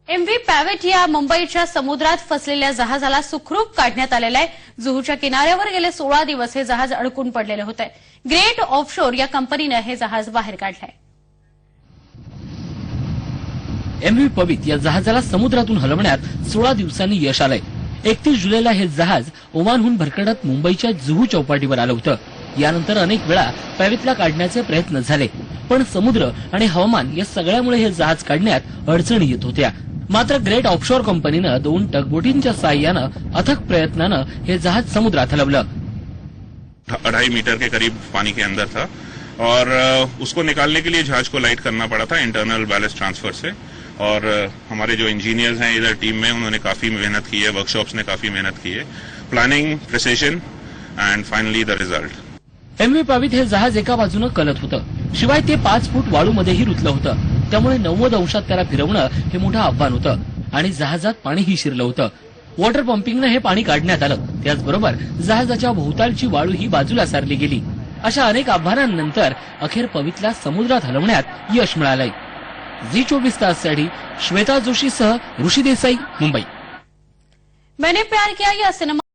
MV पॅवेट या मुंबईच्या समुद्रात फसलेल्या जहाजाला सुखरूप काढण्यात आलेलं आहे। जुहूच्या किनाऱ्यावर गेले 16 दिवस हे जहाज अडकून पडलेले होते। ग्रेट ऑफशोर या कंपनीने हे जहाज बाहेर काढलंय। एमव्ही पवित या जहाजाला समुद्रातून हलवण्यात 16 दिवसांनी यश आलंय। 31 जुलैला हे जहाज ओमानहून भरकटत मुंबईच्या जुहू चौपाटीवर आलं होतं। यानंतर अनेक वेळा पॅवेटला काढण्याचे प्रयत्न झाले, पण समुद्र आणि हवामान या सगळ्यामुळे हे जहाज काढण्यात अडचणी येत होत्या। मात्र ग्रेट ऑफशोर कंपनीनं 2 टगबोटींच्या साहाय्यानं अथक प्रयत्नानं हे जहाज समुद्रात हलवलं। 2.5 मीटर के करीब पानी के अंदर था और उसको निकालने के लिए जहाज को लाइट करना पड़ा था इंटरनल बैलेस्ट ट्रांसफर से। और हमारे जो इंजीनियर्स हैं इधर टीम में, उन्होंने काफी मेहनत की है, वर्कशॉप्स ने काफी मेहनत की है, planning, precision and finally the result. MV Pavit हे जहाज एका बाजूनं कलत होतं, शिवाय ते 5 फूट वाळूमध्येही रुतलं होतं। त्यामुळे 90 अंशात त्याला फिरवणं हे मोठं आव्हान होतं आणि जहाजात पाणीही शिरलं होतं। वॉटर पंपिंगनं हे पाणी काढण्यात आलं, त्याचबरोबर जहाजाच्या भोवतालची वाळू ही बाजूला सारली गेली। अशा अनेक आव्हानांनंतर अखेर पवितला समुद्रात हलवण्यात यश मिळालंय। झी 24 ताससाठी श्वेता जोशीसह ऋषी देसाई, मुंबई। मैंने प्यार किया या सिनेमा